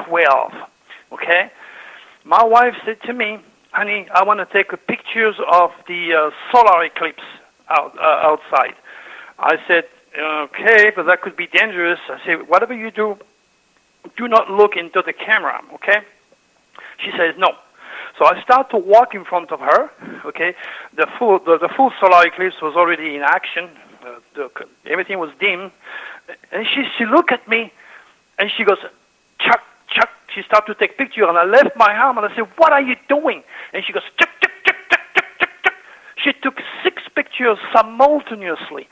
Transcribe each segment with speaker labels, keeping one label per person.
Speaker 1: 12. Okay? My wife said to me, honey, I want to take pictures of the solar eclipse outside. I said, okay, but that could be dangerous. I said, whatever you do, do not look into the camera, okay? She says, no. So I start to walk in front of her, okay? The full solar eclipse was already in action. Everything was dim. And she looked at me, and she goes, Chuck, Chuck. She started to take pictures, and I left my arm, and I said, what are you doing? And she goes, Chuck, Chuck, Chuck, Chuck, Chuck, Chuck, Chuck. She took 6 pictures simultaneously.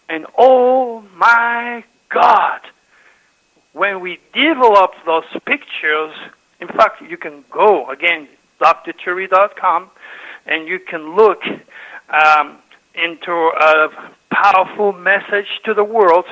Speaker 1: And oh, my God. When we developed those pictures, in fact, you can go, again, drturi.com, and you can look into a powerful message to the world.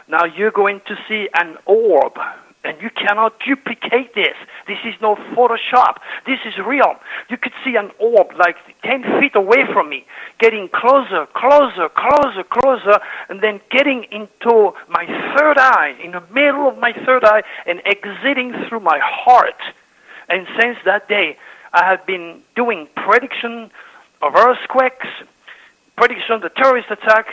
Speaker 1: Now you're going to see an orb, and you cannot duplicate this. This is no Photoshop. This is real. You could see an orb like 10 feet away from me, getting closer, closer, closer, closer, and then getting into my third eye, in the middle of my third eye, and exiting through my heart. And since that day, I have been doing prediction of earthquakes, prediction of the terrorist attack.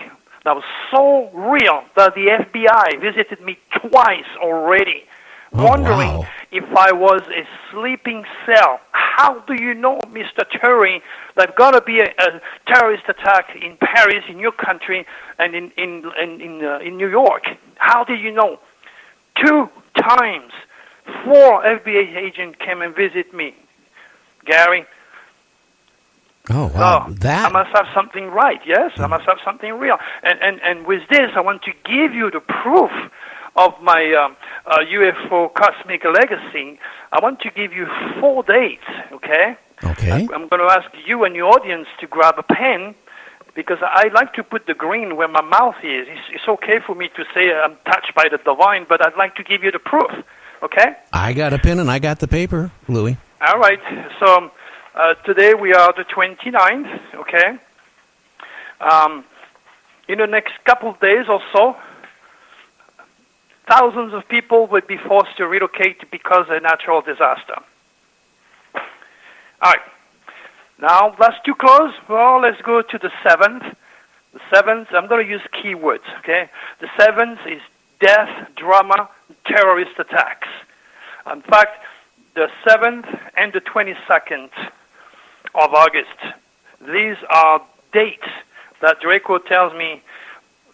Speaker 1: That was so real that the FBI visited me twice already, wondering if I was a sleeping cell. How do you know, Mr. Turi, there's going to be a terrorist attack in Paris, in your country, and in New York? How do you know? 2 times, 4 FBI agents came and visit me. Gary.
Speaker 2: Oh, wow.
Speaker 1: I must have something right, yes? I must have something real. And with this, I want to give you the proof of my UFO cosmic legacy. I want to give you 4 dates, okay?
Speaker 2: Okay.
Speaker 1: I'm going to ask you and your audience to grab a pen, because I like to put the green where my mouth is. It's okay for me to say I'm touched by the divine, but I'd like to give you the proof, okay?
Speaker 2: I got a pen and I got the paper, Louis.
Speaker 1: All right. So today we are the 29th, okay? In the next couple of days or so, thousands of people will be forced to relocate because of a natural disaster. All right. Now, that's too close. Well, let's go to the 7th. The 7th, I'm going to use keywords, okay? The 7th is death, drama, terrorist attacks. In fact, the 7th and the 22nd of August, these are dates that Draco tells me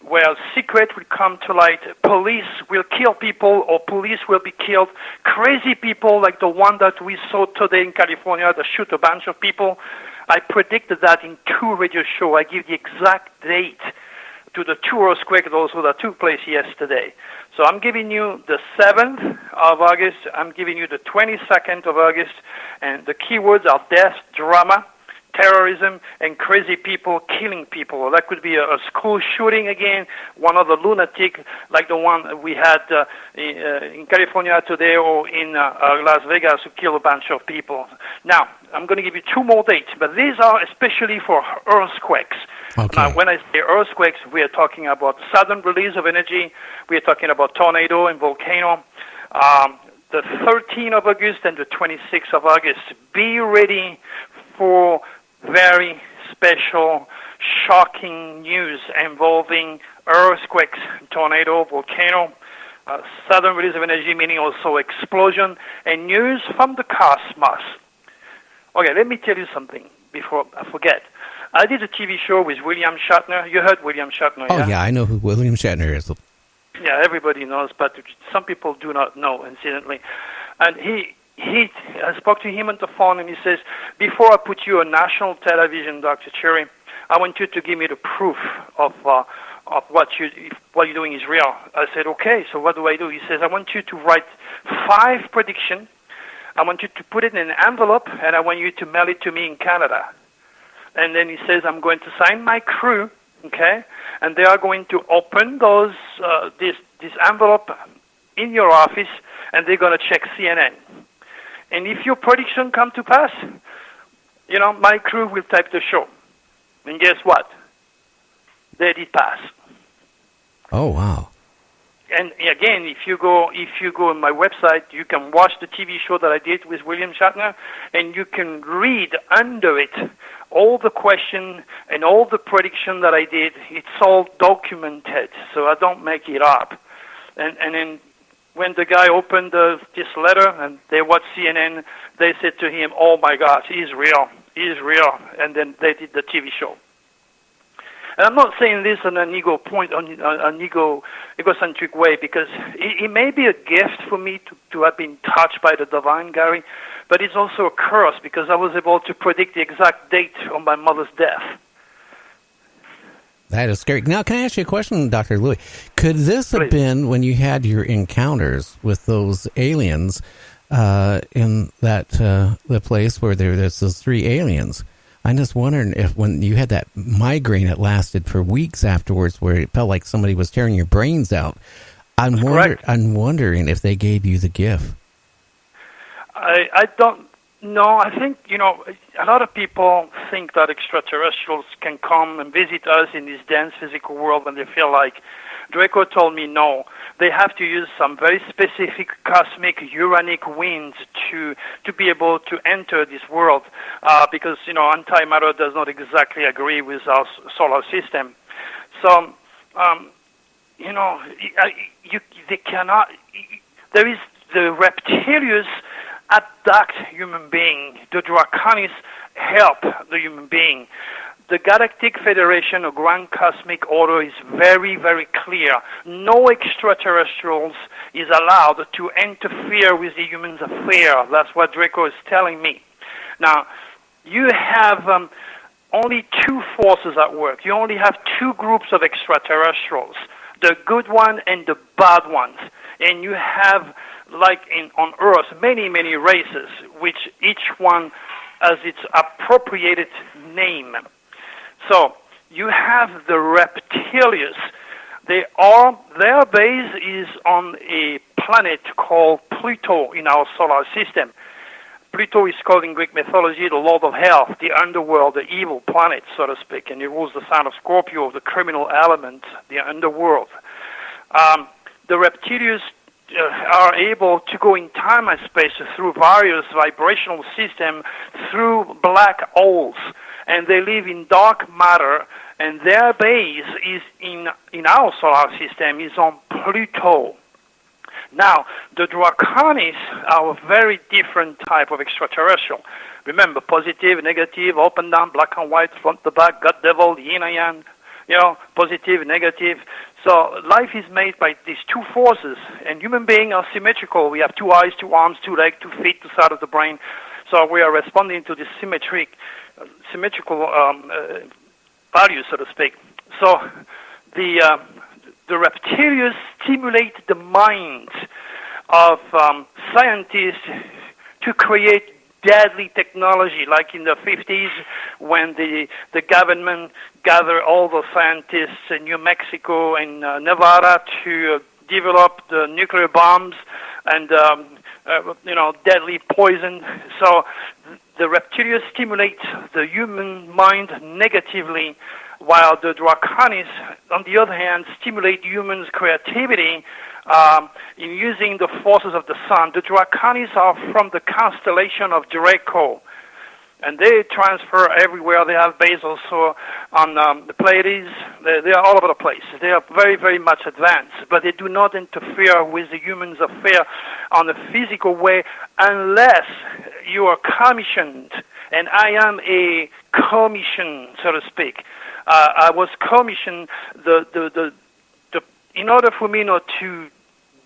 Speaker 1: where secret will come to light, police will kill people or police will be killed, crazy people like the one that we saw today in California that shoot a bunch of people. I predicted that in 2 radio shows. I give the exact date to the 2 earthquakes also that took place yesterday. So I'm giving you the 7th of August, I'm giving you the 22nd of August, and the keywords are death, drama, terrorism, and crazy people killing people. That could be a school shooting again, one of the lunatic like the one we had in California today or in Las Vegas who killed a bunch of people. Now, I'm going to give you 2 more dates, but these are especially for earthquakes.
Speaker 2: Okay.
Speaker 1: Now, when I say earthquakes, we are talking about sudden release of energy. We are talking about tornado and volcano. The 13th of August and the 26th of August. Be ready for very special, shocking news involving earthquakes, tornado, volcano, sudden release of energy, meaning also explosion, and news from the cosmos. Okay, let me tell you something before I forget. I did a TV show with William Shatner. You heard William Shatner,
Speaker 2: yeah? Oh, yeah, I know who William Shatner is.
Speaker 1: Yeah, everybody knows, but some people do not know, incidentally. And I spoke to him on the phone, and he says, before I put you on national television, Dr. Turi, I want you to give me the proof of what you're doing is real. I said, okay, so what do I do? He says, I want you to write 5 predictions. I want you to put it in an envelope, and I want you to mail it to me in Canada. And then he says, I'm going to sign my crew, okay, and they are going to open this envelope in your office, and they're going to check CNN. And if your prediction come to pass, my crew will tape the show. And guess what? They did pass.
Speaker 2: Oh, wow.
Speaker 1: and again, if you go on my website, you can watch the TV show that I did with William Shatner, and you can read under it all the question and all the prediction that I did. It's all documented, so I don't make it up. And then when the guy opened this letter and they watched CNN, they said to him, "Oh my God, he's real, and then they did the TV show. And I'm not saying this on an egocentric way, because it may be a gift for me to have been touched by the divine, Gary, but it's also a curse because I was able to predict the exact date of my mother's death.
Speaker 2: That is scary. Now, can I ask you a question, Dr. Louis? Could this have been when you had your encounters with those aliens in that the place where there's those 3 aliens? I'm just wondering if when you had that migraine, it lasted for weeks afterwards, where it felt like somebody was tearing your brains out. I'm wondering if they gave you the gift.
Speaker 1: I don't know. I think, a lot of people think that extraterrestrials can come and visit us in this dense physical world when they feel like. Draco told me no. They have to use some very specific cosmic uranic winds to be able to enter this world because, antimatter does not exactly agree with our solar system. So, they cannot. There is the reptilians abduct human being. The Draconis help the human being. The Galactic Federation or Grand Cosmic Order is very, very clear. No extraterrestrials is allowed to interfere with the human's affair. That's what Draco is telling me. Now, you have only 2 forces at work. You only have 2 groups of extraterrestrials, the good one and the bad ones. And you have, like on Earth, many, many races, which each one has its appropriated name. So you have the reptilians. Their base is on a planet called Pluto in our solar system. Pluto is called in Greek mythology the Lord of Hell, the underworld, the evil planet, so to speak, and he rules the sign of Scorpio, the criminal element, the underworld. The reptilians are able to go in time and space through various vibrational systems, through black holes, and they live in dark matter, and their base is in our solar system, is on Pluto. Now, the Draconis are a very different type of extraterrestrial. Remember, positive, negative, up and down, black and white, front to back, God, devil, yin and yang, positive, negative. So life is made by these 2 forces, and human beings are symmetrical. We have 2 eyes, 2 arms, 2 legs, 2 feet, 2 sides of the brain. So we are responding to this symmetrical values, so to speak. So the reptilians stimulate the minds of scientists to create deadly technology, like in the 50s when the government gathered all the scientists in New Mexico and Nevada to develop the nuclear bombs and deadly poison. So the reptilians stimulate the human mind negatively, while the Draconis, on the other hand, stimulate humans' creativity in using the forces of the sun. The Draconis are from the constellation of Draco, and they transfer everywhere. They have base also on the Pleiades. They are all over the place. They are very, very much advanced, but they do not interfere with the human's affair on a physical way unless you are commissioned, and I am a commission, so to speak. I was commissioned in order for me not to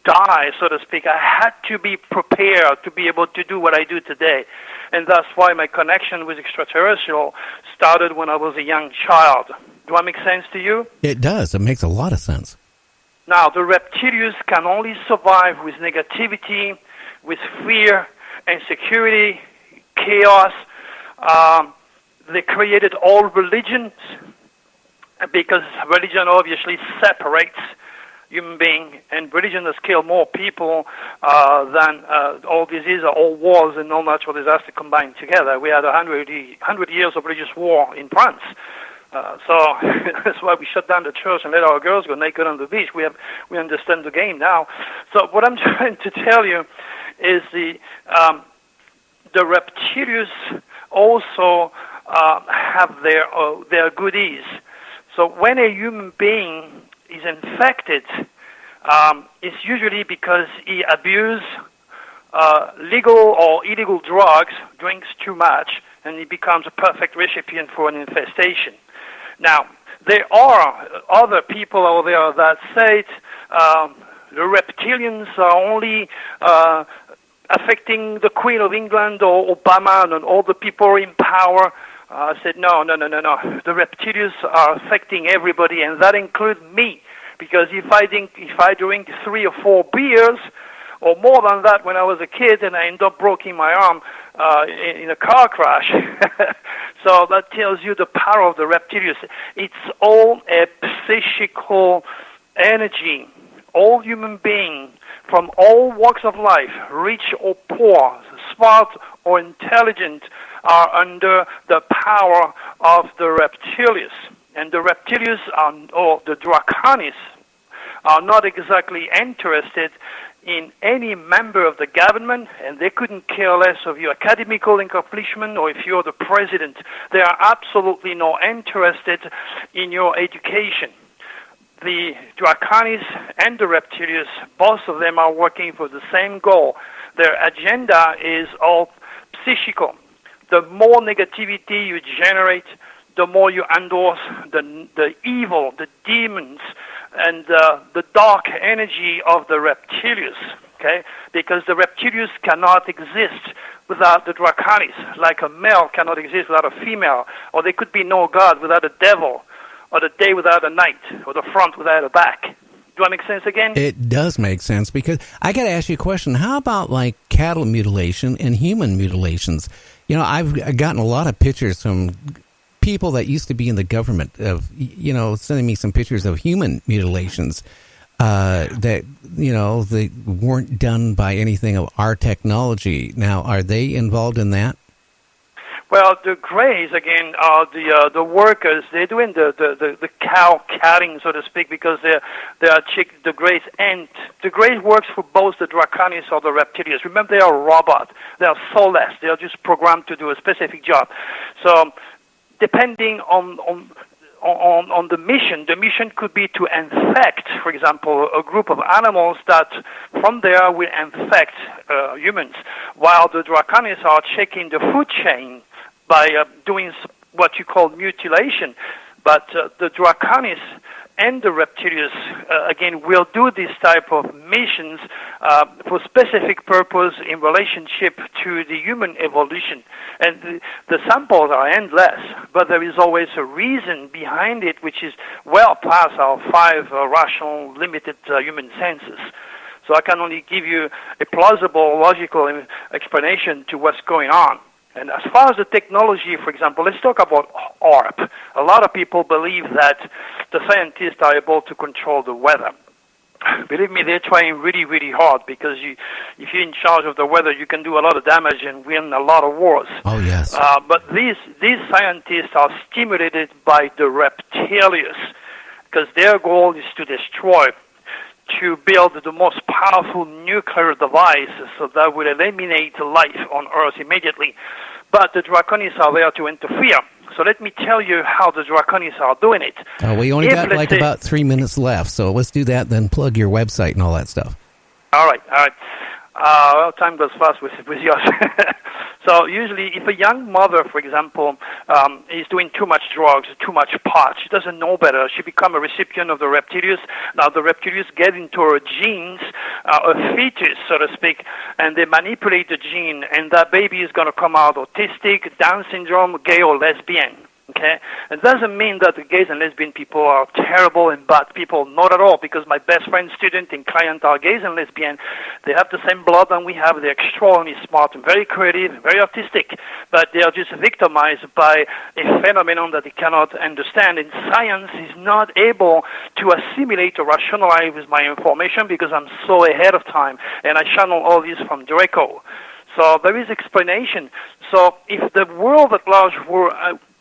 Speaker 1: die, so to speak. I had to be prepared to be able to do what I do today. And that's why my connection with extraterrestrial started when I was a young child. Do that make sense to you?
Speaker 2: It does. It makes a lot of sense.
Speaker 1: Now, the reptilians can only survive with negativity, with fear, insecurity, chaos. They created all religions because religion obviously separates human being, and religion has killed more people than all disease, all wars, and all natural disaster combined together. We had 100 years of religious war in France. So that's why we shut down the church and let our girls go naked on the beach. We understand the game now. So what I'm trying to tell you is the reptilians also have their goodies. So when a human being is infected, it's usually because he abused legal or illegal drugs, drinks too much, and he becomes a perfect recipient for an infestation. Now, there are other people out there that say the reptilians are only affecting the Queen of England or Obama and all the people in power. I said, no. The reptilians are affecting everybody, and that includes me. Because if I drink 3 or 4 beers, or more than that when I was a kid, and I end up breaking my arm in a car crash. So that tells you the power of the reptilians. It's all a psychical energy. All human beings from all walks of life, rich or poor, smart or intelligent, are under the power of the reptilians. And the reptilians or the draconis are not exactly interested in any member of the government, and they couldn't care less of your academical accomplishment or if you're the president. They are absolutely not interested in your education. The draconis and the reptilians, both of them are working for the same goal. Their agenda is all psychical. The more negativity you generate, the more you endorse the evil, the demons, and the dark energy of the reptilians, okay? Because the reptilians cannot exist without the draconis, like a male cannot exist without a female, or there could be no God without a devil, or the day without a night, or the front without a back. Do that make sense again?
Speaker 2: It does make sense, because I got to ask you a question. How about like cattle mutilation and human mutilations? You know, I've gotten a lot of pictures from people that used to be in the government of, sending me some pictures of human mutilations that, they weren't done by anything of our technology. Now, are they involved in that?
Speaker 1: Well, the Greys, again, are the workers. They're doing the cow cutting, so to speak, because they are the Greys. And the Greys works for both the draconis or the reptilians. Remember, they are robots. They are soulless. They are just programmed to do a specific job. So depending on the mission could be to infect, for example, a group of animals that from there will infect humans, while the draconis are checking the food chain by doing what you call mutilation. But the draconis and the reptilians, again, will do this type of missions for specific purpose in relationship to the human evolution. And the samples are endless, but there is always a reason behind it, which is well past our 5 rational, limited human senses. So I can only give you a plausible, logical explanation to what's going on. And as far as the technology, for example, let's talk about HAARP. A lot of people believe that the scientists are able to control the weather. Believe me, they're trying really, really hard, because if you're in charge of the weather, you can do a lot of damage and win a lot of wars.
Speaker 2: Oh, yes.
Speaker 1: But these scientists are stimulated by the reptilians, because their goal is to destroy, to build the most powerful nuclear device so that would eliminate life on Earth immediately. But the draconis are there to interfere. So let me tell you how the draconis are doing it.
Speaker 2: We only got about 3 minutes left, so let's do that, then plug your website and all that stuff. All right.
Speaker 1: Well, time goes fast with yours. So usually if a young mother, for example, is doing too much drugs, too much pot, she doesn't know better, she becomes a recipient of the reptilians. Now the reptilians get into her genes, a fetus, so to speak, and they manipulate the gene, and that baby is going to come out autistic, Down syndrome, gay or lesbian. Okay? It doesn't mean that the gays and lesbian people are terrible and bad people. Not at all, because my best friend, student, and client are gays and lesbian. They have the same blood that we have. They're extraordinarily smart and very creative and very artistic, but they are just victimized by a phenomenon that they cannot understand. And science is not able to assimilate or rationalize with my information, because I'm so ahead of time, and I channel all this from Draco. So there is explanation. So if the world at large were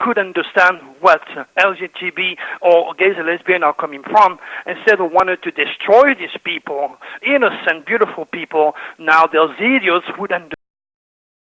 Speaker 1: could understand what LGBT or gays and lesbians are coming from. Instead of wanting to destroy these people, innocent, beautiful people, now there's idiots who understand